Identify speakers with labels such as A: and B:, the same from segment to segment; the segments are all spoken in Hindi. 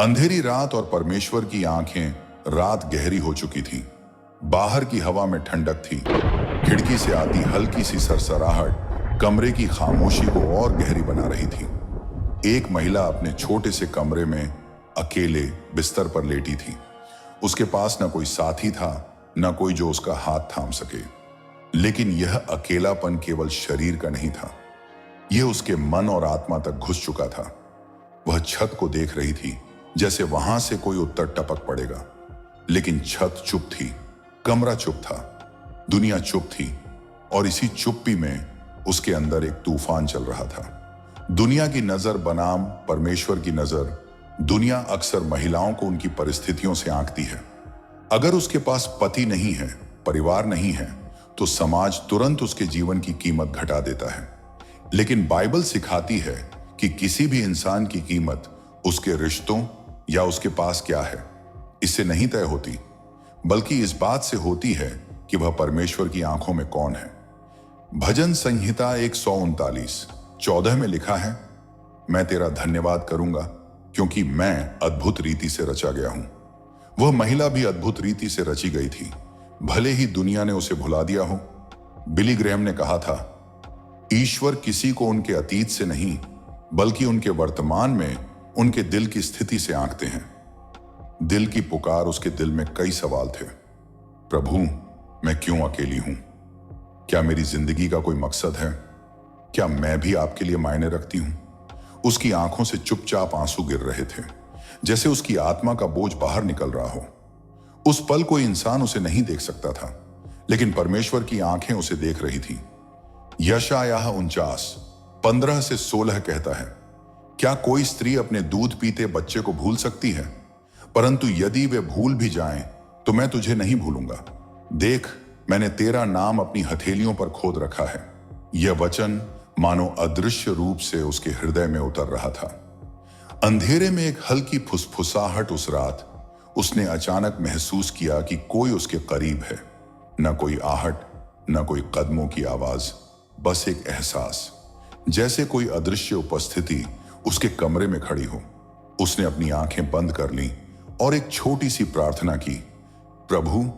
A: अंधेरी रात और परमेश्वर की आंखें रात गहरी हो चुकी थी। बाहर की हवा में ठंडक थी। खिड़की से आती हल्की सी सरसराहट कमरे की खामोशी को और गहरी बना रही थी। एक महिला अपने छोटे से कमरे में अकेले बिस्तर पर लेटी थी। उसके पास न कोई साथी था, न कोई जो उसका हाथ थाम सके। लेकिन यह अकेलापन केवल शरीर का नहीं था, यह उसके मन और आत्मा तक घुस चुका था। वह छत को देख रही थी, जैसे वहां से कोई उत्तर टपक पड़ेगा। लेकिन छत चुप थी, कमरा चुप था, दुनिया चुप थी, और इसी चुप्पी में उसके अंदर एक तूफान चल रहा था। दुनिया की नजर बनाम परमेश्वर की नजर। दुनिया अक्सर महिलाओं को उनकी परिस्थितियों से आंकती है। अगर उसके पास पति नहीं है, परिवार नहीं है, तो समाज तुरंत उसके जीवन की कीमत घटा देता है। लेकिन बाइबल सिखाती है कि किसी भी इंसान की कीमत उसके रिश्तों या उसके पास क्या है, इससे नहीं तय होती, बल्कि इस बात से होती है कि वह परमेश्वर की आंखों में कौन है। भजन संहिता 139:14 में लिखा है, मैं तेरा धन्यवाद करूंगा क्योंकि मैं अद्भुत रीति से रचा गया हूं। वह महिला भी अद्भुत रीति से रची गई थी, भले ही दुनिया ने उसे भुला दिया हो। बिली ग्रैहम ने कहा था, ईश्वर किसी को उनके अतीत से नहीं, बल्कि उनके वर्तमान में उनके दिल की स्थिति से आंकते हैं। दिल की पुकार। उसके दिल में कई सवाल थे। प्रभु, मैं क्यों अकेली हूं? क्या मेरी जिंदगी का कोई मकसद है? क्या मैं भी आपके लिए मायने रखती हूं? उसकी आंखों से चुपचाप आंसू गिर रहे थे, जैसे उसकी आत्मा का बोझ बाहर निकल रहा हो। उस पल कोई इंसान उसे नहीं देख सकता था, लेकिन परमेश्वर की आंखें उसे देख रही थी। यशायाह 49:15-16 कहता है, क्या कोई स्त्री अपने दूध पीते बच्चे को भूल सकती है? परंतु यदि वे भूल भी जाएं, तो मैं तुझे नहीं भूलूंगा। देख, मैंने तेरा नाम अपनी हथेलियों पर खोद रखा है। यह वचन मानो अदृश्य रूप से उसके हृदय में उतर रहा था। अंधेरे में एक हल्की फुसफुसाहट। उस रात उसने अचानक महसूस किया कि कोई उसके करीब है। न कोई आहट, न कोई कदमों की आवाज, बस एक एहसास, जैसे कोई अदृश्य उपस्थिति उसके कमरे में खड़ी हो। उसने अपनी आंखें बंद कर लीं और एक छोटी सी प्रार्थना की, प्रभु,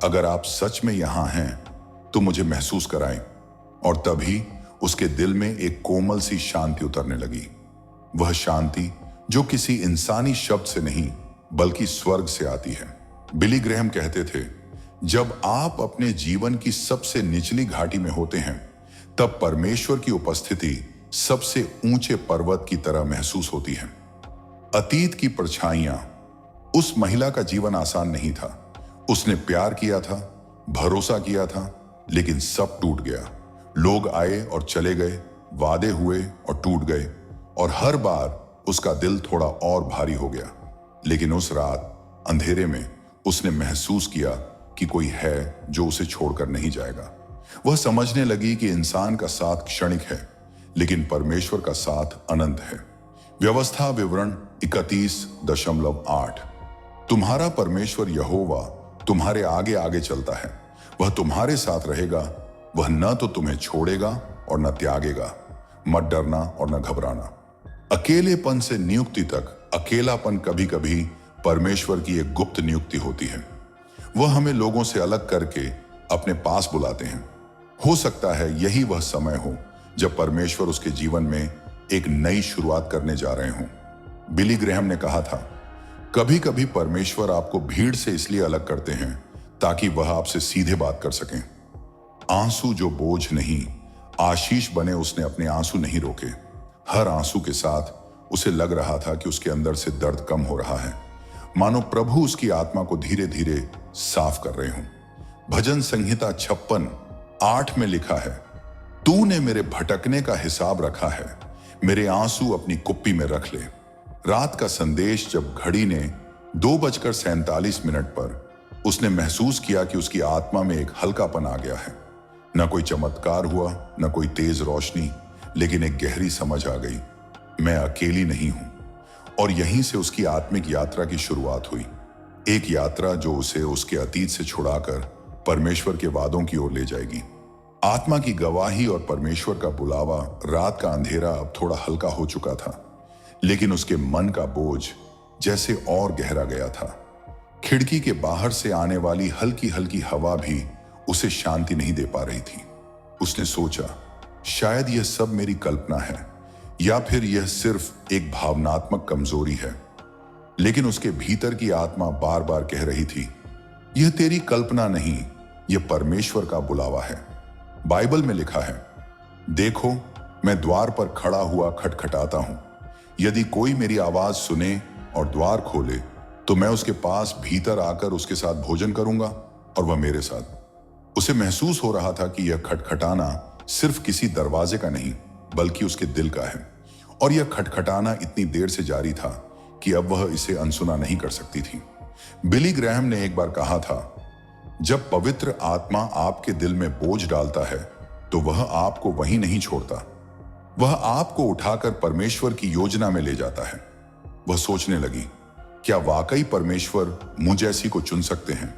A: अगर आप सच में यहां हैं तो मुझे महसूस कराएं। और तभी उसके दिल में एक कोमल सी शांति उतरने लगी। वह शांति जो किसी इंसानी शब्द से नहीं, बल्कि स्वर्ग से आती है। बिली ग्रैहम कहते थे, जब आप अपने जीवन की सबसे निचली घाटी में होते हैं, तब परमेश्वर की उपस्थिति सबसे ऊंचे पर्वत की तरह महसूस होती है। अतीत की परछाइयां। उस महिला का जीवन आसान नहीं था। उसने प्यार किया था, भरोसा किया था, लेकिन सब टूट गया। लोग आए और चले गए, वादे हुए और टूट गए, और हर बार उसका दिल थोड़ा और भारी हो गया। लेकिन उस रात अंधेरे में उसने महसूस किया कि कोई है जो उसे छोड़कर नहीं जाएगा। वह समझने लगी कि इंसान का साथ क्षणिक है, लेकिन परमेश्वर का साथ अनंत है। व्यवस्था विवरण 31.8। तुम्हारा परमेश्वर यहोवा तुम्हारे आगे आगे चलता है। वह तुम्हारे साथ रहेगा। वह न तो तुम्हें छोड़ेगा और न त्यागेगा। मत डरना और न घबराना। अकेलेपन से नियुक्ति तक। अकेलापन कभी कभी परमेश्वर की एक गुप्त नियुक्ति होती है। वह हमें लोगों से अलग करके अपने पास बुलाते हैं। हो सकता है यही वह समय हो जब परमेश्वर उसके जीवन में एक नई शुरुआत करने जा रहे हों। बिली ग्रैहम ने कहा था, कभी कभी परमेश्वर आपको भीड़ से इसलिए अलग करते हैं ताकि वह आपसे सीधे बात कर सकें। आंसू जो बोझ नहीं, आशीष बने। उसने अपने आंसू नहीं रोके। हर आंसू के साथ उसे लग रहा था कि उसके अंदर से दर्द कम हो रहा है, मानो प्रभु उसकी आत्मा को धीरे धीरे साफ कर रहे हों। भजन संहिता 56:8 में लिखा है, तूने मेरे भटकने का हिसाब रखा है, मेरे आंसू अपनी कुप्पी में रख ले। रात का संदेश। जब घड़ी ने 2:47 पर उसने महसूस किया कि उसकी आत्मा में एक हल्कापन आ गया है। न कोई चमत्कार हुआ, न कोई तेज रोशनी, लेकिन एक गहरी समझ आ गई, मैं अकेली नहीं हूं। और यहीं से उसकी आत्मिक यात्रा की शुरुआत हुई। एक यात्रा जो उसे उसके अतीत से छुड़ाकर परमेश्वर के वादों की ओर ले जाएगी। आत्मा की गवाही और परमेश्वर का बुलावा। रात का अंधेरा अब थोड़ा हल्का हो चुका था, लेकिन उसके मन का बोझ जैसे और गहरा गया था। खिड़की के बाहर से आने वाली हल्की हल्की हवा भी उसे शांति नहीं दे पा रही थी। उसने सोचा, शायद यह सब मेरी कल्पना है या फिर यह सिर्फ एक भावनात्मक कमजोरी है। लेकिन उसके भीतर की आत्मा बार बार कह रही थी, यह तेरी कल्पना नहीं, यह परमेश्वर का बुलावा है। बाइबल में लिखा है, देखो मैं द्वार पर खड़ा हुआ खटखटाता हूं। यदि कोई मेरी आवाज सुने और द्वार खोले तो मैं उसके पास भीतर आकर उसके साथ भोजन करूंगा और वह मेरे साथ। उसे महसूस हो रहा था कि यह खटखटाना सिर्फ किसी दरवाजे का नहीं बल्कि उसके दिल का है, और यह खटखटाना इतनी देर से जारी था कि अब वह इसे अनसुना नहीं कर सकती थी। बिली ग्रैहम ने एक बार कहा था, जब पवित्र आत्मा आपके दिल में बोझ डालता है तो वह आपको वहीं नहीं छोड़ता, वह आपको उठाकर परमेश्वर की योजना में ले जाता है। वह सोचने लगी, क्या वाकई परमेश्वर मुझ जैसी को चुन सकते हैं?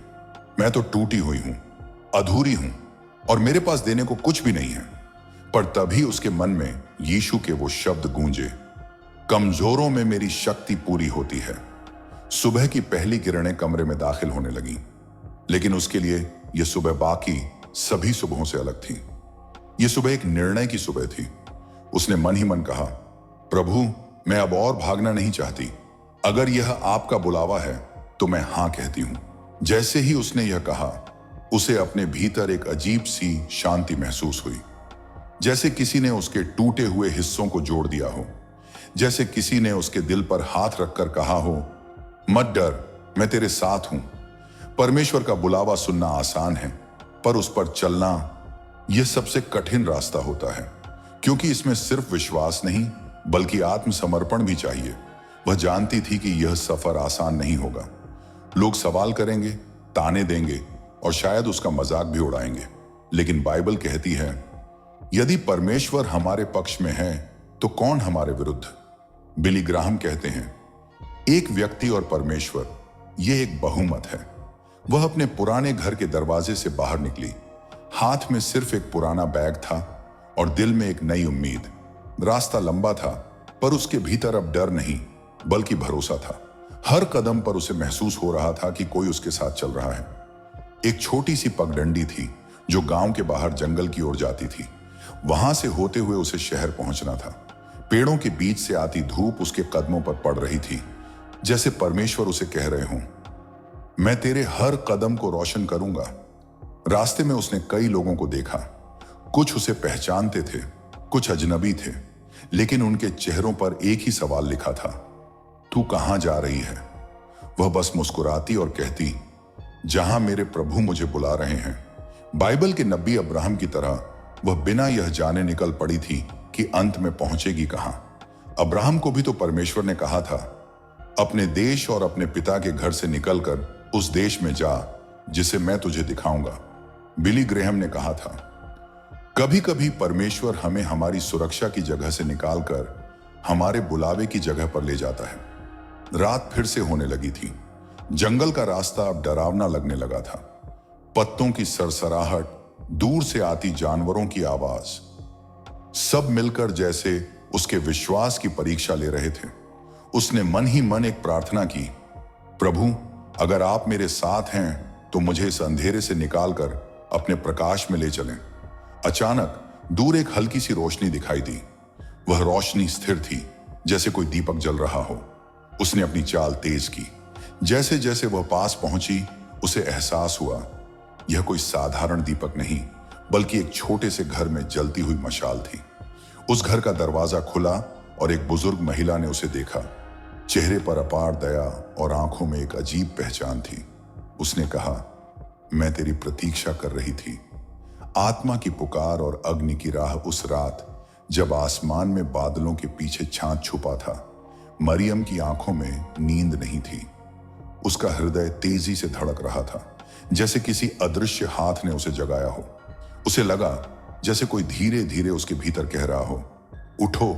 A: मैं तो टूटी हुई हूं, अधूरी हूं और मेरे पास देने को कुछ भी नहीं है। पर तभी उसके मन में यीशु के वो शब्द गूंजे, कमजोरों में मेरी शक्ति पूरी होती है। सुबह की पहली किरणें कमरे में दाखिल होने लगी, लेकिन उसके लिए यह सुबह बाकी सभी सुबहों से अलग थी। यह सुबह एक निर्णय की सुबह थी। उसने मन ही मन कहा, प्रभु मैं अब और भागना नहीं चाहती। अगर यह आपका बुलावा है तो मैं हां कहती हूं। जैसे ही उसने यह कहा, उसे अपने भीतर एक अजीब सी शांति महसूस हुई, जैसे किसी ने उसके टूटे हुए हिस्सों को जोड़ दिया हो, जैसे किसी ने उसके दिल पर हाथ रखकर कहा हो, मत डर, मैं तेरे साथ हूं। परमेश्वर का बुलावा सुनना आसान है, पर उस पर चलना यह सबसे कठिन रास्ता होता है, क्योंकि इसमें सिर्फ विश्वास नहीं बल्कि आत्मसमर्पण भी चाहिए। वह जानती थी कि यह सफर आसान नहीं होगा। लोग सवाल करेंगे, ताने देंगे और शायद उसका मजाक भी उड़ाएंगे, लेकिन बाइबल कहती है, यदि परमेश्वर हमारे पक्ष में है तो कौन हमारे विरुद्ध? बिली ग्राहम कहते हैं, एक व्यक्ति और परमेश्वर, यह एक बहुमत है। वह अपने पुराने घर के दरवाजे से बाहर निकली। हाथ में सिर्फ एक पुराना बैग था और दिल में एक नई उम्मीद। रास्ता लंबा था, पर उसके भीतर अब डर नहीं बल्कि भरोसा था। हर कदम पर उसे महसूस हो रहा था कि कोई उसके साथ चल रहा है। एक छोटी सी पगडंडी थी जो गांव के बाहर जंगल की ओर जाती थी। वहां से होते हुए उसे शहर पहुंचना था। पेड़ों के बीच से आती धूप उसके कदमों पर पड़ रही थी, जैसे परमेश्वर उसे कह रहे हों, मैं तेरे हर कदम को रोशन करूंगा। रास्ते में उसने कई लोगों को देखा। कुछ उसे पहचानते थे, कुछ अजनबी थे, लेकिन उनके चेहरों पर एक ही सवाल लिखा था, तू कहां जा रही है? वह बस मुस्कुराती और कहती, जहां मेरे प्रभु मुझे बुला रहे हैं। बाइबल के नबी अब्राहम की तरह वह बिना यह जाने निकल पड़ी थी कि अंत में पहुंचेगी कहां। अब्राहम को भी तो परमेश्वर ने कहा था, अपने देश और अपने पिता के घर से निकलकर उस देश में जा जिसे मैं तुझे दिखाऊंगा। बिली ग्रेहम ने कहा था, कभी कभी परमेश्वर हमें हमारी सुरक्षा की जगह से निकालकर हमारे बुलावे की जगह पर ले जाता है। रात फिर से होने लगी थी। जंगल का रास्ता अब डरावना लगने लगा था। पत्तों की सरसराहट, दूर से आती जानवरों की आवाज, सब मिलकर जैसे उसके विश्वास की परीक्षा ले रहे थे। उसने मन ही मन एक प्रार्थना की, प्रभु अगर आप मेरे साथ हैं तो मुझे इस अंधेरे से निकालकर अपने प्रकाश में ले चलें। अचानक दूर एक हल्की सी रोशनी दिखाई दी। वह रोशनी स्थिर थी, जैसे कोई दीपक जल रहा हो। उसने अपनी चाल तेज की। जैसे जैसे वह पास पहुंची, उसे एहसास हुआ यह कोई साधारण दीपक नहीं बल्कि एक छोटे से घर में जलती हुई मशाल थी। उस घर का दरवाजा खुला और एक बुजुर्ग महिला ने उसे देखा। चेहरे पर अपार दया और आंखों में एक अजीब पहचान थी। उसने कहा, मैं तेरी प्रतीक्षा कर रही थी। आत्मा की पुकार और अग्नि की राह उस रात जब आसमान में बादलों के पीछे छांट छुपा था। मरियम की आंखों में नींद नहीं थी। उसका हृदय तेजी से धड़क रहा था, जैसे किसी अदृश्य हाथ ने उसे जगाया हो। उसे लगा जैसे कोई धीरे धीरे उसके भीतर कह रहा हो, उठो,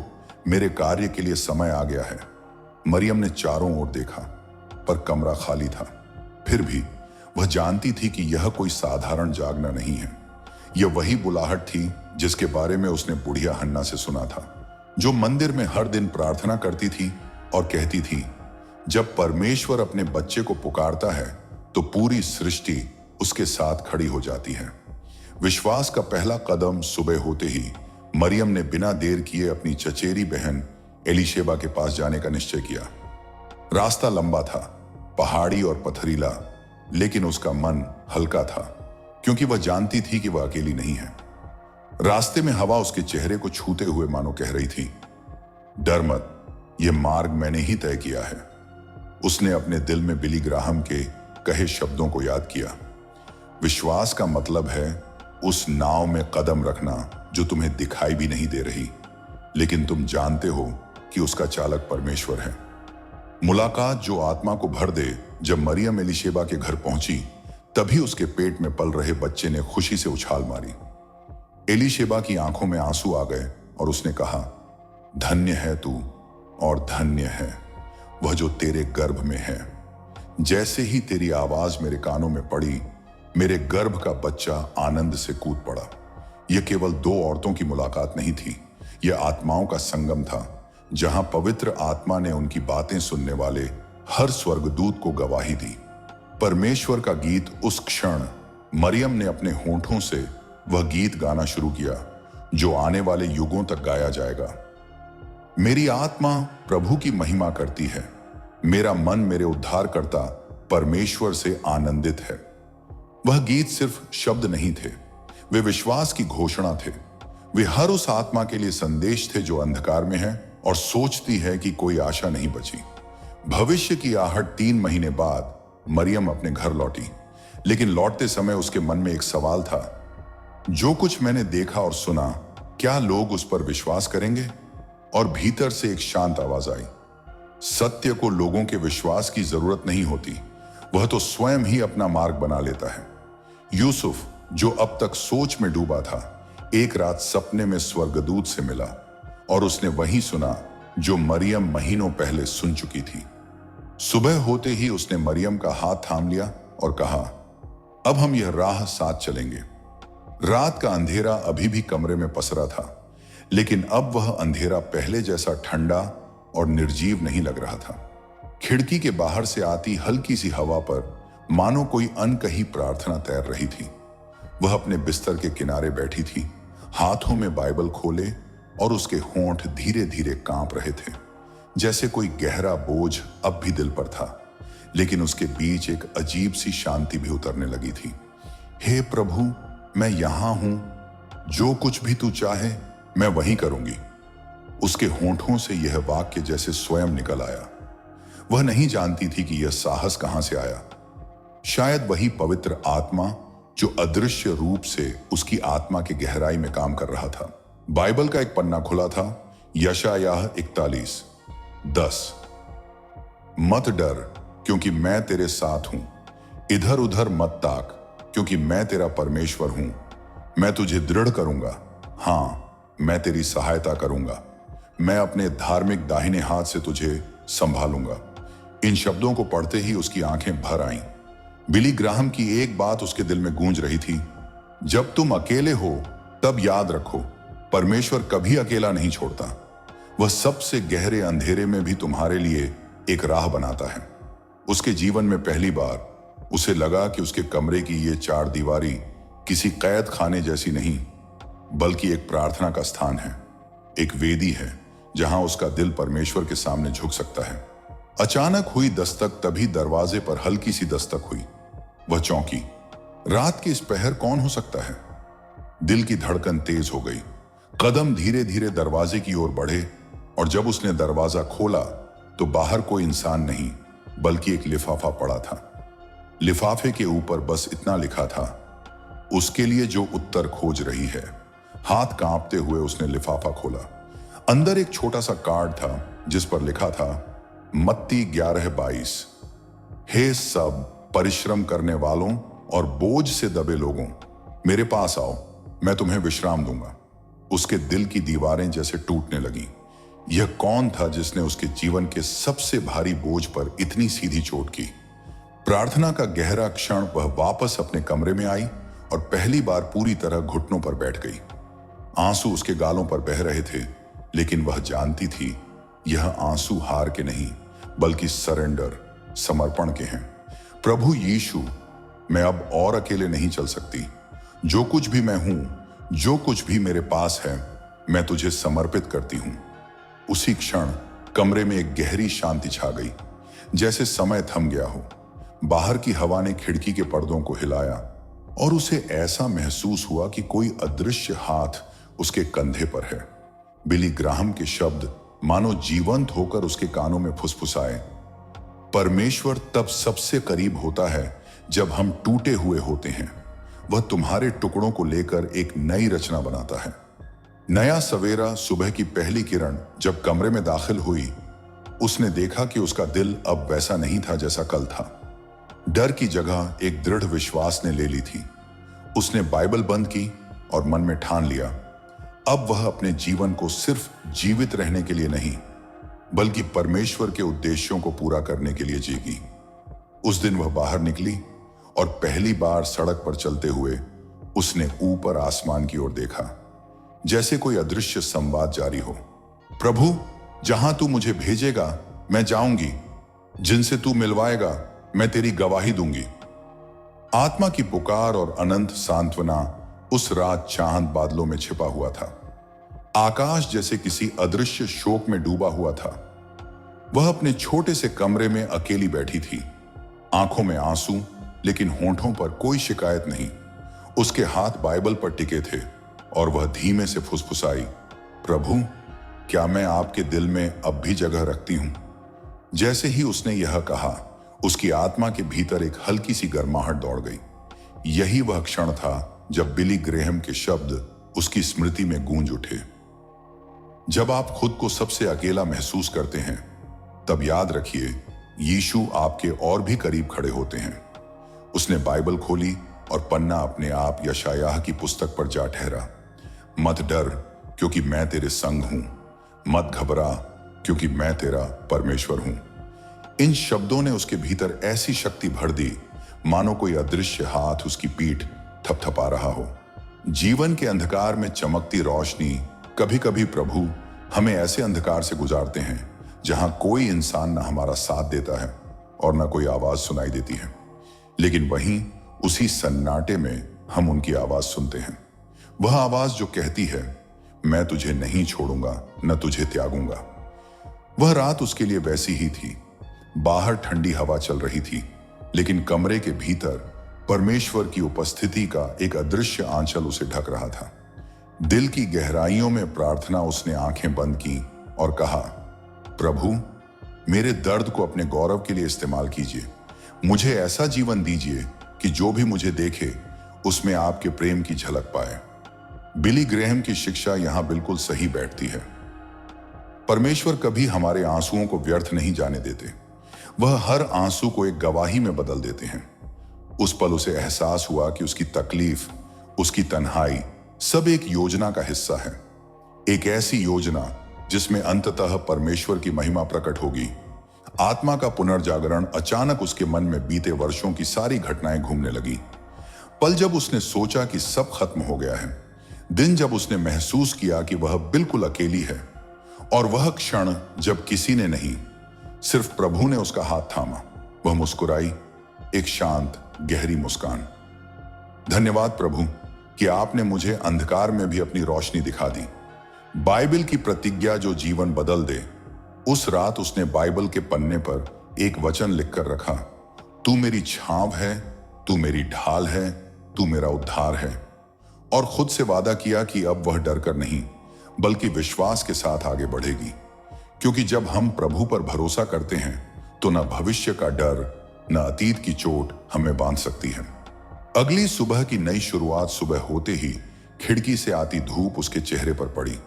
A: मेरे कार्य के लिए समय आ गया है। मरियम ने चारों ओर देखा, पर कमरा खाली था। फिर भी वह जानती थी कि यह कोई साधारण जागना नहीं है। यह वही बुलाहट थी जिसके बारे में उसने बुढ़िया हन्ना से सुना था, जो मंदिर में हर दिन प्रार्थना करती थी और कहती थी, जब परमेश्वर अपने बच्चे को पुकारता है तो पूरी सृष्टि उसके साथ खड़ी हो जाती है। विश्वास का पहला कदम सुबह होते ही मरियम ने बिना देर किए अपनी चचेरी बहन एलीशेबा के पास जाने का निश्चय किया। रास्ता लंबा था, पहाड़ी और पथरीला, लेकिन उसका मन हल्का था क्योंकि वह जानती थी कि वह अकेली नहीं है। रास्ते में हवा उसके चेहरे को छूते हुए मानो कह रही थी, डर मत, यह मार्ग मैंने ही तय किया है। उसने अपने दिल में बिली ग्राहम के कहे शब्दों को याद किया, विश्वास का मतलब है उस नाव में कदम रखना जो तुम्हें दिखाई भी नहीं दे रही, लेकिन तुम जानते हो कि उसका चालक परमेश्वर है। मुलाकात जो आत्मा को भर दे। जब मरियम एलीशेबा के घर पहुंची तभी उसके पेट में पल रहे बच्चे ने खुशी से उछाल मारी। एलीशेबा की आंखों में आंसू आ गए और उसने कहा, धन्य है तू और धन्य है वह जो तेरे गर्भ में है। जैसे ही तेरी आवाज मेरे कानों में पड़ी, मेरे गर्भ का बच्चा आनंद से कूद पड़ा। यह केवल दो औरतों की मुलाकात नहीं थी, यह आत्माओं का संगम था, जहां पवित्र आत्मा ने उनकी बातें सुनने वाले हर स्वर्गदूत को गवाही दी। परमेश्वर का गीत। उस क्षण मरियम ने अपने होठों से वह गीत गाना शुरू किया जो आने वाले युगों तक गाया जाएगा। मेरी आत्मा प्रभु की महिमा करती है, मेरा मन मेरे उद्धारकर्ता परमेश्वर से आनंदित है। वह गीत सिर्फ शब्द नहीं थे, वे विश्वास की घोषणा थे। वे हर उस आत्मा के लिए संदेश थे जो अंधकार में है और सोचती है कि कोई आशा नहीं बची। भविष्य की आहट 3 महीने बाद मरियम अपने घर लौटी, लेकिन लौटते समय उसके मन में एक सवाल था, जो कुछ मैंने देखा और सुना, क्या लोग उस पर विश्वास करेंगे? और भीतर से एक शांत आवाज आई, सत्य को लोगों के विश्वास की जरूरत नहीं होती, वह तो स्वयं ही अपना मार्ग बना लेता है। यूसुफ, जो अब तक सोच में डूबा था, एक रात सपने में स्वर्गदूत से मिला और उसने वही सुना जो मरियम महीनों पहले सुन चुकी थी। सुबह होते ही उसने मरियम का हाथ थाम लिया और कहा, अब हम यह राह साथ चलेंगे। रात का अंधेरा अभी भी कमरे में पसरा था, लेकिन अब वह अंधेरा पहले जैसा ठंडा और निर्जीव नहीं लग रहा था। खिड़की के बाहर से आती हल्की सी हवा पर मानो कोई अनकही प्रार्थना तैर रही थी। वह अपने बिस्तर के किनारे बैठी थी, हाथों में बाइबल खोले, और उसके होंठ धीरे धीरे कांप रहे थे, जैसे कोई गहरा बोझ अब भी दिल पर था, लेकिन उसके बीच एक अजीब सी शांति भी उतरने लगी थी। हे प्रभु, मैं यहां हूं, जो कुछ भी तू चाहे मैं वही करूंगी। उसके होंठों से यह वाक्य जैसे स्वयं निकल आया। वह नहीं जानती थी कि यह साहस कहां से आया। शायद वही पवित्र आत्मा जो अदृश्य रूप से उसकी आत्मा की गहराई में काम कर रहा था। बाइबल का एक पन्ना खुला था, यशायाह 41:10। मत डर, क्योंकि मैं तेरे साथ हूं। इधर उधर मत ताक, क्योंकि मैं तेरा परमेश्वर हूं। मैं तुझे दृढ़ करूंगा, हां, मैं तेरी सहायता करूंगा। मैं अपने धार्मिक दाहिने हाथ से तुझे संभालूंगा। इन शब्दों को पढ़ते ही उसकी आंखें भर आईं। बिली ग्राहम की एक बात उसके दिल में गूंज रही थी, जब तुम अकेले हो तब याद रखो, परमेश्वर कभी अकेला नहीं छोड़ता। वह सबसे गहरे अंधेरे में भी तुम्हारे लिए एक राह बनाता है। उसके जीवन में पहली बार उसे लगा कि उसके कमरे की ये 4 दीवारी किसी कैद खाने जैसी नहीं, बल्कि एक प्रार्थना का स्थान है, एक वेदी है जहां उसका दिल परमेश्वर के सामने झुक सकता है। अचानक हुई दस्तक, तभी दरवाजे पर हल्की सी दस्तक हुई। वह चौंकी। रात के इस पहर कौन हो सकता है? दिल की धड़कन तेज हो गई। कदम धीरे धीरे दरवाजे की ओर बढ़े और जब उसने दरवाजा खोला तो बाहर कोई इंसान नहीं, बल्कि एक लिफाफा पड़ा था। लिफाफे के ऊपर बस इतना लिखा था, उसके लिए जो उत्तर खोज रही है। हाथ कांपते हुए उसने लिफाफा खोला। अंदर एक छोटा सा कार्ड था जिस पर लिखा था, मत्ती 11:22। हे सब परिश्रम करने वालों और बोझ से दबे लोगों, मेरे पास आओ, मैं तुम्हें विश्राम दूंगा। उसके दिल की दीवारें जैसे टूटने लगीं। यह कौन था जिसने उसके जीवन के सबसे भारी बोझ पर इतनी सीधी चोट की? प्रार्थना का गहरा क्षण, वह वापस अपने कमरे में आई और पहली बार पूरी तरह घुटनों पर बैठ गई। आंसू उसके गालों पर बह रहे थे, लेकिन वह जानती थी यह आंसू हार के नहीं, बल्कि सरेंडर, समर्पण के हैं। प्रभु यीशु, मैं अब और अकेले नहीं चल सकती। जो कुछ भी मैं हूं, जो कुछ भी मेरे पास है, मैं तुझे समर्पित करती हूं। उसी क्षण कमरे में एक गहरी शांति छा गई, जैसे समय थम गया हो। बाहर की हवा ने खिड़की के पर्दों को हिलाया और उसे ऐसा महसूस हुआ कि कोई अदृश्य हाथ उसके कंधे पर है। बिली ग्राहम के शब्द मानो जीवंत होकर उसके कानों में फुसफुसाए। परमेश्वर तब सबसे करीब होता है जब हम टूटे हुए होते हैं। वह तुम्हारे टुकड़ों को लेकर एक नई रचना बनाता है। नया सवेरा, सुबह की पहली किरण जब कमरे में दाखिल हुई, उसने देखा कि उसका दिल अब वैसा नहीं था जैसा कल था। डर की जगह एक दृढ़ विश्वास ने ले ली थी। उसने बाइबल बंद की और मन में ठान लिया, अब वह अपने जीवन को सिर्फ जीवित रहने के लिए नहीं, बल्कि परमेश्वर के उद्देश्यों को पूरा करने के लिए जीगी। उस दिन वह बाहर निकली और पहली बार सड़क पर चलते हुए उसने ऊपर आसमान की ओर देखा, जैसे कोई अदृश्य संवाद जारी हो। प्रभु, जहां तू मुझे भेजेगा मैं जाऊंगी, जिनसे तू मिलवाएगा मैं तेरी गवाही दूंगी। आत्मा की पुकार और अनंत सांत्वना उस रात चांद बादलों में छिपा हुआ था। आकाश जैसे किसी अदृश्य शोक में डूबा हुआ था। वह अपने छोटे से कमरे में अकेली बैठी थी, आंखों में आंसू, लेकिन होंठों पर कोई शिकायत नहीं। उसके हाथ बाइबल पर टिके थे और वह धीमे से फुसफुसाई, प्रभु, क्या मैं आपके दिल में अब भी जगह रखती हूं? जैसे ही उसने यह कहा, उसकी आत्मा के भीतर एक हल्की सी गर्माहट दौड़ गई। यही वह क्षण था जब बिली ग्रेहम के शब्द उसकी स्मृति में गूंज उठे, जब आप खुद को सबसे अकेला महसूस करते हैं, तब याद रखिए, यीशु आपके और भी करीब खड़े होते हैं। उसने बाइबल खोली और पन्ना अपने आप यशायाह की पुस्तक पर जा ठहरा। मत डर, क्योंकि मैं तेरे संग हूं। मत घबरा, क्योंकि मैं तेरा परमेश्वर हूं। इन शब्दों ने उसके भीतर ऐसी शक्ति भर दी, मानो कोई अदृश्य हाथ उसकी पीठ थपथपा रहा हो। जीवन के अंधकार में चमकती रोशनी। कभी कभी प्रभु हमें ऐसे अंधकार से गुजारते हैं जहां कोई इंसान ना हमारा साथ देता है और ना कोई आवाज सुनाई देती है, लेकिन वहीं उसी सन्नाटे में हम उनकी आवाज सुनते हैं। वह आवाज जो कहती है, मैं तुझे नहीं छोड़ूंगा, न तुझे त्यागूंगा। वह रात उसके लिए वैसी ही थी। बाहर ठंडी हवा चल रही थी, लेकिन कमरे के भीतर परमेश्वर की उपस्थिति का एक अदृश्य आंचल उसे ढक रहा था। दिल की गहराइयों में प्रार्थना उसने आंखें बंद की और कहा, प्रभु, मेरे दर्द को अपने गौरव के लिए इस्तेमाल कीजिए। मुझे ऐसा जीवन दीजिए कि जो भी मुझे देखे उसमें आपके प्रेम की झलक पाए। बिली ग्रेहम की शिक्षा यहां बिल्कुल सही बैठती है। परमेश्वर कभी हमारे आंसुओं को व्यर्थ नहीं जाने देते। वह हर आंसू को एक गवाही में बदल देते हैं। उस पल उसे एहसास हुआ कि उसकी तकलीफ, उसकी तन्हाई सब एक योजना का हिस्सा है। एक ऐसी योजना जिसमें अंततः परमेश्वर की महिमा प्रकट होगी। आत्मा का पुनर्जागरण अचानक उसके मन में बीते वर्षों की सारी घटनाएं घूमने लगी। पल जब उसने सोचा कि सब खत्म हो गया है, दिन जब उसने महसूस किया कि वह बिल्कुल अकेली है, और वह क्षण जब किसी ने नहीं, सिर्फ प्रभु ने उसका हाथ थामा। वह मुस्कुराई, एक शांत गहरी मुस्कान। धन्यवाद प्रभु कि आपने मुझे अंधकार में भी अपनी रोशनी दिखा दी। बाइबल की प्रतिज्ञा जो जीवन बदल दे। उस रात उसने बाइबल के पन्ने पर एक वचन लिखकर रखा, तू मेरी छांव है, तू मेरी ढाल है, तू मेरा उद्धार है। और खुद से वादा किया कि अब वह डरकर नहीं, बल्कि विश्वास के साथ आगे बढ़ेगी। क्योंकि जब हम प्रभु पर भरोसा करते हैं तो न भविष्य का डर, न अतीत की चोट हमें बांध सकती है। अगली सुबह की नई शुरुआत सुबह होते ही खिड़की से आती धूप उसके चेहरे पर पड़ी।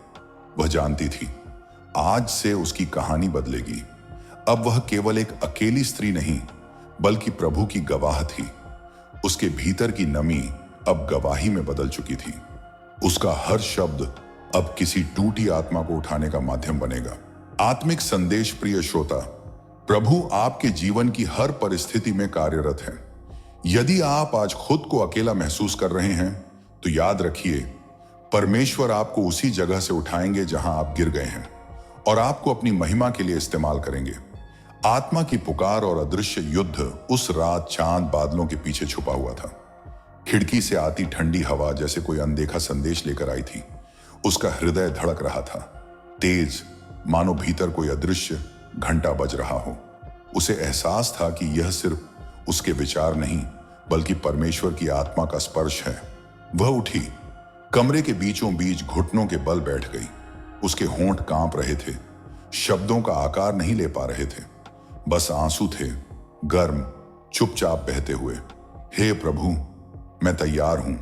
A: वह जानती थी, आज से उसकी कहानी बदलेगी। अब वह केवल एक अकेली स्त्री नहीं, बल्कि प्रभु की गवाह थी। उसके भीतर की नमी अब गवाही में बदल चुकी थी। उसका हर शब्द अब किसी टूटी आत्मा को उठाने का माध्यम बनेगा। आत्मिक संदेश। प्रिय श्रोता, प्रभु आपके जीवन की हर परिस्थिति में कार्यरत है। यदि आप आज खुद को अकेला महसूस कर रहे हैं, तो याद रखिए, परमेश्वर आपको उसी जगह से उठाएंगे जहां आप गिर गए हैं और आपको अपनी महिमा के लिए इस्तेमाल करेंगे। आत्मा की पुकार और अदृश्य युद्ध उस रात चांद बादलों के पीछे छुपा हुआ था। खिड़की से आती ठंडी हवा जैसे कोई अनदेखा संदेश लेकर आई थी। उसका हृदय धड़क रहा था, तेज, मानो भीतर कोई अदृश्य घंटा बज रहा हो। उसे एहसास था कि यह सिर्फ उसके विचार नहीं, बल्कि परमेश्वर की आत्मा का स्पर्श है। वह उठी, कमरे के बीचों बीच घुटनों के बल बैठ गई। उसके होंठ कांप रहे थे, शब्दों का आकार नहीं ले पा रहे थे, बस आंसू थे, गर्म, चुपचाप बहते हुए। हे प्रभु, मैं तैयार हूं,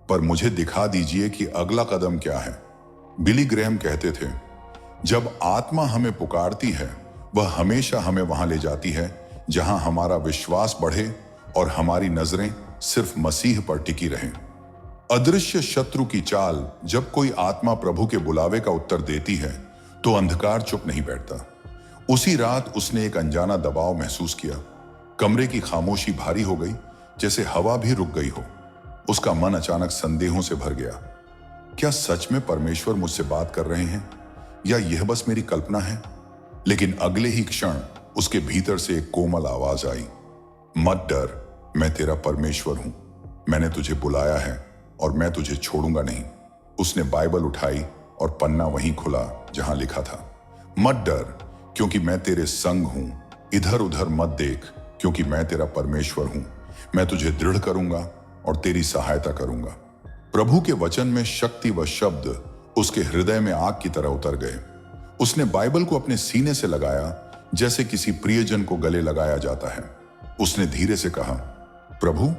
A: पर मुझे दिखा दीजिए कि अगला कदम क्या है। बिली ग्रैहम कहते थे, जब आत्मा हमें पुकारती है, वह हमेशा हमें वहां ले जाती है जहां हमारा विश्वास बढ़े और हमारी नजरें सिर्फ मसीह पर टिकी रहें। अदृश्य शत्रु की चाल, जब कोई आत्मा प्रभु के बुलावे का उत्तर देती है तो अंधकार चुप नहीं बैठता। उसी रात उसने एक अनजाना दबाव महसूस किया। कमरे की खामोशी भारी हो गई, जैसे हवा भी रुक गई हो। उसका मन अचानक संदेहों से भर गया। क्या सच में परमेश्वर मुझसे बात कर रहे हैं, या यह बस मेरी कल्पना है? लेकिन अगले ही क्षण उसके भीतर से एक कोमल आवाज आई, मत डर, मैं तेरा परमेश्वर हूं, मैंने तुझे बुलाया है और मैं तुझे छोड़ूंगा नहीं। उसने बाइबल उठाई और पन्ना वहीं खुला जहां लिखा था, मत डर, क्योंकि मैं तेरे संग हूं, इधर उधर मत देख, क्योंकि मैं तेरा परमेश्वर हूं, मैं तुझे दृढ़ करूंगा और तेरी सहायता करूंगा। प्रभु के वचन में शक्ति व शब्द उसके हृदय में आग की तरह उतर गए। उसने बाइबल को अपने सीने से लगाया, जैसे किसी प्रियजन को गले लगाया जाता है। उसने धीरे से कहा, प्रभु,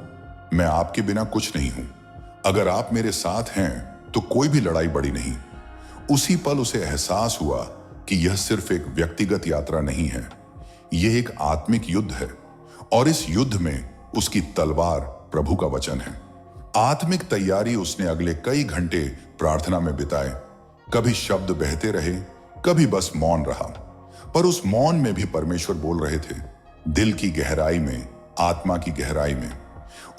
A: मैं आपके बिना कुछ नहीं हूं, अगर आप मेरे साथ हैं तो कोई भी लड़ाई बड़ी नहीं। उसी पल उसे एहसास हुआ कि यह सिर्फ एक व्यक्तिगत यात्रा नहीं है, यह एक आत्मिक युद्ध है, और इस युद्ध में उसकी तलवार प्रभु का वचन है। आत्मिक तैयारी उसने अगले कई घंटे प्रार्थना में बिताए। कभी शब्द बहते रहे, कभी बस मौन रहा, पर उस मौन में भी परमेश्वर बोल रहे थे, दिल की गहराई में, आत्मा की गहराई में।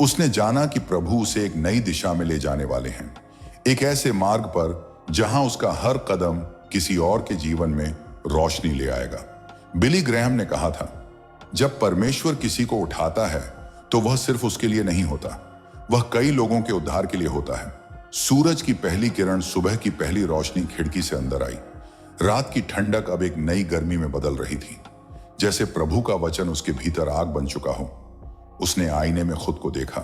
A: उसने जाना कि प्रभु उसे एक नई दिशा में ले जाने वाले हैं, एक ऐसे मार्ग पर जहां उसका हर कदम किसी और के जीवन में रोशनी ले आएगा। बिली ग्रैहम ने कहा था, जब परमेश्वर किसी को उठाता है तो वह सिर्फ उसके लिए नहीं होता, वह कई लोगों के उद्धार के लिए होता है। सूरज की पहली किरण, सुबह की पहली रोशनी खिड़की से अंदर आई। रात की ठंडक अब एक नई गर्मी में बदल रही थी, जैसे प्रभु का वचन उसके भीतर आग बन चुका हो। उसने आईने में खुद को देखा।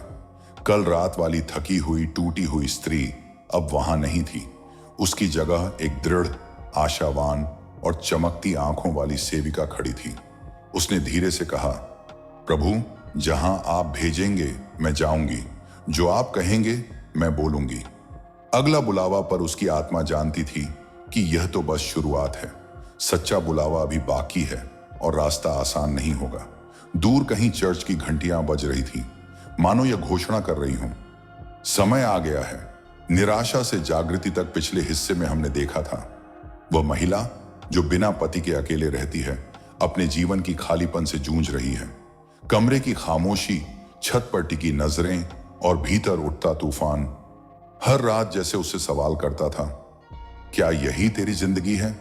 A: कल रात वाली थकी हुई, टूटी हुई स्त्री अब वहां नहीं थी। उसकी जगह एक दृढ़, आशावान और चमकती आंखों वाली सेविका खड़ी थी। उसने धीरे से कहा, प्रभु, जहां आप भेजेंगे मैं जाऊंगी, जो आप कहेंगे मैं बोलूंगी। अगला बुलावा पर उसकी आत्मा जानती थी कि यह तो बस शुरुआत है। सच्चा बुलावा अभी बाकी है और रास्ता आसान नहीं होगा। दूर कहीं चर्च की घंटियां बज रही थी, मानो यह घोषणा कर रही हूं, समय आ गया है। निराशा से जागृति तक पिछले हिस्से में हमने देखा था। वह महिला जो बिना पति के अकेले रहती है, अपने जीवन की खालीपन से जूझ रही है। कमरे की खामोशी, छत पर टिकी नजरें और भीतर उठता तूफान हर रात जैसे उससे सवाल करता था, क्या यही तेरी जिंदगी है?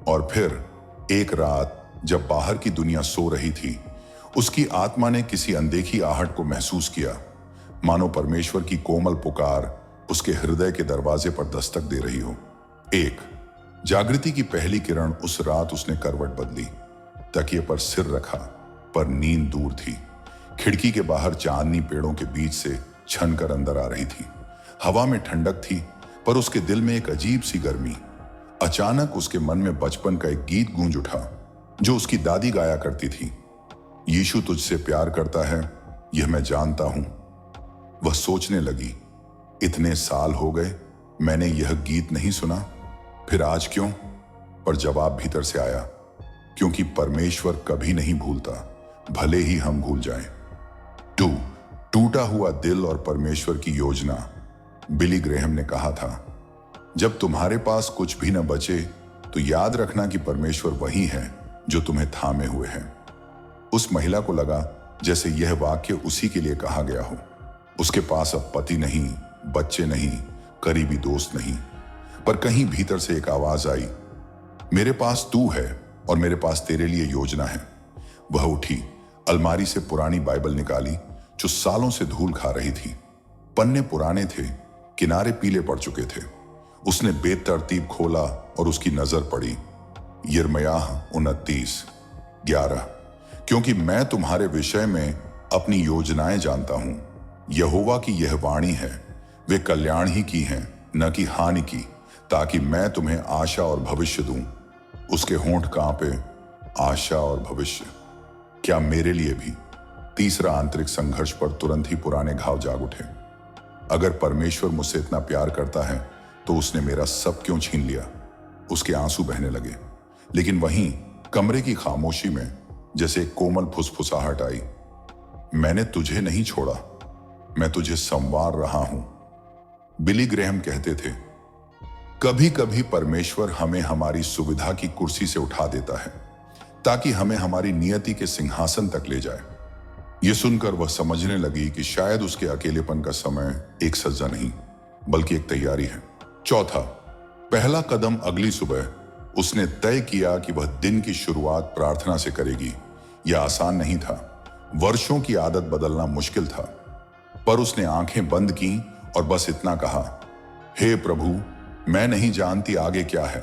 A: और फिर एक रात जब बाहर की दुनिया सो रही थी, उसकी आत्मा ने किसी अनदेखी आहट को महसूस किया, मानो परमेश्वर की कोमल पुकार उसके हृदय के दरवाजे पर दस्तक दे रही हो। एक जागृति की पहली किरण। उस रात उसने करवट बदली, तकिए पर सिर रखा, पर नींद दूर थी। खिड़की के बाहर चांदनी पेड़ों के बीच से छन कर अंदर आ रही थी। हवा में ठंडक थी, पर उसके दिल में एक अजीब सी गर्मी। अचानक उसके मन में बचपन का एक गीत गूंज उठा, जो उसकी दादी गाया करती थी। यीशु तुझसे प्यार करता है, यह मैं जानता हूं। वह सोचने लगी, इतने साल हो गए मैंने यह गीत नहीं सुना, फिर आज क्यों? पर जवाब भीतर से आया, क्योंकि परमेश्वर कभी नहीं भूलता, भले ही हम भूल जाएं। टूटा हुआ दिल और परमेश्वर की योजना। बिली ग्रैहम ने कहा था, जब तुम्हारे पास कुछ भी न बचे तो याद रखना कि परमेश्वर वही है जो तुम्हें थामे हुए हैं। उस महिला को लगा जैसे यह वाक्य उसी के लिए कहा गया हो। उसके पास अब पति नहीं, बच्चे नहीं, करीबी दोस्त नहीं, पर कहीं भीतर से एक आवाज आई, मेरे पास तू है और मेरे पास तेरे लिए योजना है। वह उठी, अलमारी से पुरानी बाइबल निकाली जो सालों से धूल खा रही थी। पन्ने पुराने थे, किनारे पीले पड़ चुके थे। उसने बेतरतीब खोला और उसकी नजर पड़ी यिर्मयाह 29:11, क्योंकि मैं तुम्हारे विषय में अपनी योजनाएं जानता हूं, यहोवा की यह वाणी है, वे कल्याण ही की हैं, न कि हानि की, ताकि मैं तुम्हें आशा और भविष्य दूं। उसके होंठ कांपे, आशा और भविष्य। क्या मेरे लिए भी? तीसरा आंतरिक संघर्ष पर तुरंत ही पुराने घाव जाग उठे। अगर परमेश्वर मुझसे इतना प्यार करता है तो उसने मेरा सब क्यों छीन लिया? उसके आंसू बहने लगे, लेकिन वहीं कमरे की खामोशी में जैसे एक कोमल फुसफुसाहट आई। मैंने तुझे नहीं छोड़ा, मैं तुझे संवार रहा हूं। बिली ग्रेहम कहते थे, कभी कभी परमेश्वर हमें हमारी सुविधा की कुर्सी से उठा देता है ताकि हमें हमारी नियति के सिंहासन तक ले जाए। यह सुनकर वह समझने लगी कि शायद उसके अकेलेपन का समय एक सजा नहीं बल्कि एक तैयारी है। चौथा, पहला कदम अगली सुबह उसने तय किया कि वह दिन की शुरुआत प्रार्थना से करेगी। यह आसान नहीं था, वर्षों की आदत बदलना मुश्किल था, पर उसने आंखें बंद की और बस इतना कहा, हे प्रभु, मैं नहीं जानती आगे क्या है,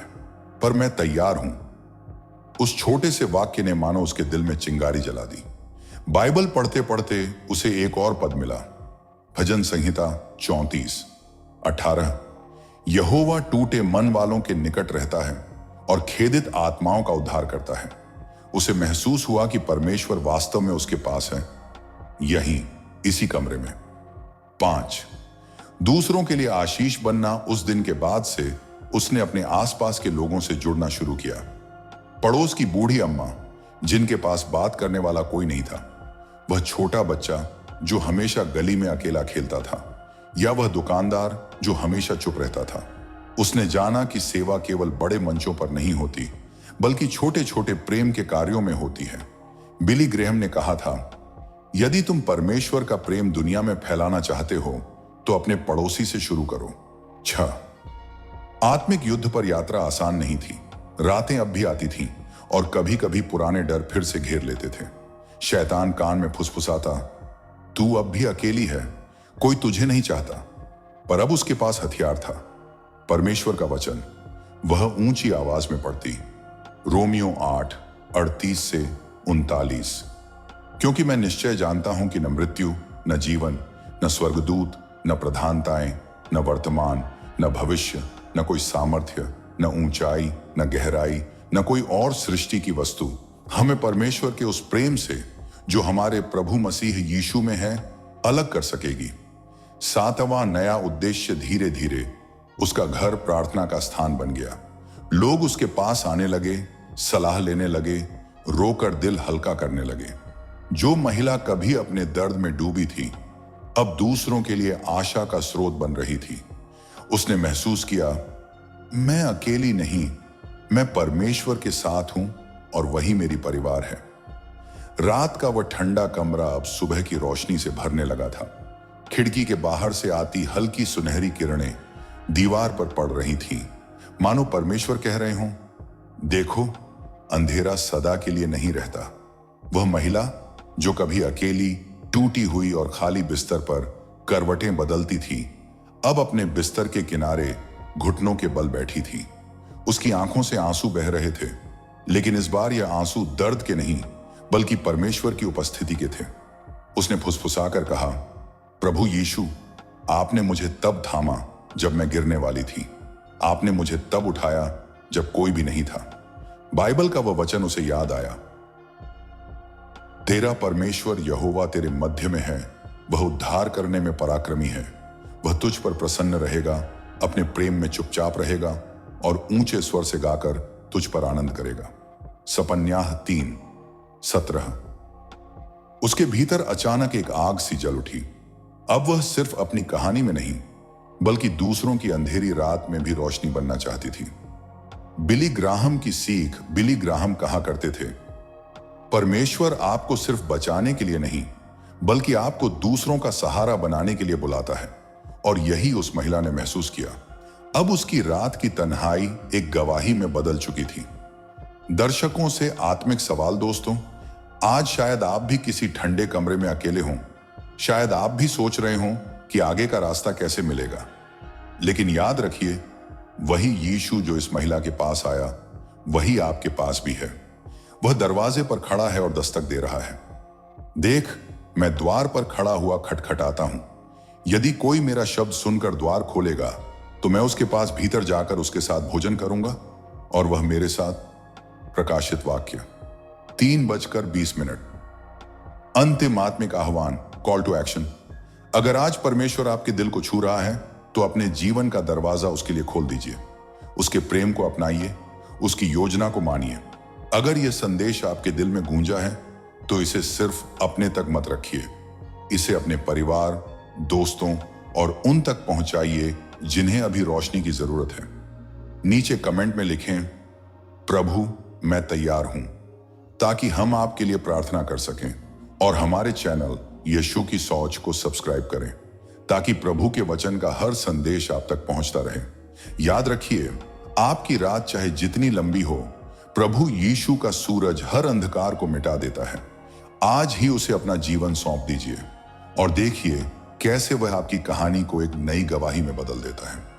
A: पर मैं तैयार हूं। उस छोटे से वाक्य ने मानो उसके दिल में चिंगारी जला दी। बाइबल पढ़ते पढ़ते उसे एक और पद मिला, भजन संहिता 34:18, यहोवा टूटे मन वालों के निकट रहता है और खेदित आत्माओं का उद्धार करता है। उसे महसूस हुआ कि परमेश्वर वास्तव में उसके पास है, यहीं इसी कमरे में। 5, दूसरों के लिए आशीष बनना। उस दिन के बाद से उसने अपने आसपास के लोगों से जुड़ना शुरू किया। पड़ोस की बूढ़ी अम्मा जिनके पास बात करने वाला कोई नहीं था, वह छोटा बच्चा जो हमेशा गली में अकेला खेलता था, या वह दुकानदार जो हमेशा चुप रहता था। उसने जाना कि सेवा केवल बड़े मंचों पर नहीं होती बल्कि छोटे छोटे प्रेम के कार्यों में होती है। बिली ग्रेहम ने कहा था, यदि तुम परमेश्वर का प्रेम दुनिया में फैलाना चाहते हो तो अपने पड़ोसी से शुरू करो। 6, आत्मिक युद्ध पर यात्रा आसान नहीं थी। रातें अब भी आती थीं और कभी कभी पुराने डर फिर से घेर लेते थे। शैतान कान में फुसफुसाता, तू अब भी अकेली है, कोई तुझे नहीं चाहता। पर अब उसके पास हथियार था, परमेश्वर का वचन। वह ऊंची आवाज में पढ़ती, रोमियो 8:38-39, क्योंकि मैं निश्चय जानता हूं कि न मृत्यु, न जीवन, न स्वर्गदूत, न प्रधानताएं, न वर्तमान, न भविष्य, न कोई सामर्थ्य, न ऊंचाई, न गहराई, न कोई और सृष्टि की वस्तु हमें परमेश्वर के उस प्रेम से जो हमारे प्रभु मसीह यीशु में है अलग कर सकेगी। 7वां नया उद्देश्य धीरे धीरे उसका घर प्रार्थना का स्थान बन गया। लोग उसके पास आने लगे, सलाह लेने लगे, रोकर दिल हल्का करने लगे। जो महिला कभी अपने दर्द में डूबी थी अब दूसरों के लिए आशा का स्रोत बन रही थी। उसने महसूस किया, मैं अकेली नहीं, मैं परमेश्वर के साथ हूं और वही मेरी परिवार है। रात का वह ठंडा कमरा अब सुबह की रोशनी से भरने लगा था। खिड़की के बाहर से आती हल्की सुनहरी किरणें दीवार पर पड़ रही थीं, मानो परमेश्वर कह रहे हों, देखो, अंधेरा सदा के लिए नहीं रहता। वह महिला जो कभी अकेली, टूटी हुई और खाली बिस्तर पर करवटें बदलती थी, अब अपने बिस्तर के किनारे घुटनों के बल बैठी थी। उसकी आंखों से आंसू बह रहे थे, लेकिन इस बार यह आंसू दर्द के नहीं बल्कि परमेश्वर की उपस्थिति के थे। उसने फुसफुसाकर कहा, प्रभु यीशु, आपने मुझे तब थामा जब मैं गिरने वाली थी, आपने मुझे तब उठाया जब कोई भी नहीं था। बाइबल का वह वचन उसे याद आया, तेरा परमेश्वर यहोवा तेरे मध्य में है, वह उद्धार करने में पराक्रमी है। वह तुझ पर प्रसन्न रहेगा, अपने प्रेम में चुपचाप रहेगा और ऊंचे स्वर से गाकर तुझ पर आनंद करेगा। सपन्याह 3:17। उसके भीतर अचानक एक आग सी जल उठी। अब वह सिर्फ अपनी कहानी में नहीं बल्कि दूसरों की अंधेरी रात में भी रोशनी बनना चाहती थी। बिली ग्राहम की सीख। बिली ग्राहम कहा करते थे, परमेश्वर आपको सिर्फ बचाने के लिए नहीं बल्कि आपको दूसरों का सहारा बनाने के लिए बुलाता है। और यही उस महिला ने महसूस किया। अब उसकी रात की तन्हाई एक गवाही में बदल चुकी थी। दर्शकों से आत्मिक सवाल, दोस्तों, आज शायद आप भी किसी ठंडे कमरे में अकेले हों, शायद आप भी सोच रहे हों कि आगे का रास्ता कैसे मिलेगा। लेकिन याद रखिए, वही यीशु जो इस महिला के पास आया, वही आपके पास भी है। वह दरवाजे पर खड़ा है और दस्तक दे रहा है। देख, मैं द्वार पर खड़ा हुआ खटखटाता हूं। यदि कोई मेरा शब्द सुनकर द्वार खोलेगा, तो मैं उसके पास भीतर जाकर उसके साथ भोजन करूंगा और वह मेरे साथ। प्रकाशित वाक्य 3:20। अंतिम आत्मिक आह्वान, कॉल टू एक्शन। अगर आज परमेश्वर आपके दिल को छू रहा है, तो अपने जीवन का दरवाजा उसके लिए खोल दीजिए। उसके प्रेम को अपनाइए, उसकी योजना को मानिए। अगर यह संदेश आपके दिल में गूंजा है, तो इसे सिर्फ अपने तक मत रखिए, इसे अपने परिवार, दोस्तों और उन तक पहुंचाइए जिन्हें अभी रोशनी की जरूरत है। नीचे कमेंट में लिखें, प्रभु मैं तैयार हूं, ताकि हम आपके लिए प्रार्थना कर सकें। और हमारे चैनल यीशु की सोच को सब्सक्राइब करें, ताकि प्रभु के वचन का हर संदेश आप तक पहुंचता रहे। याद रखिए, आपकी रात चाहे जितनी लंबी हो, प्रभु यीशु का सूरज हर अंधकार को मिटा देता है। आज ही उसे अपना जीवन सौंप दीजिए और देखिए कैसे वह आपकी कहानी को एक नई गवाही में बदल देता है।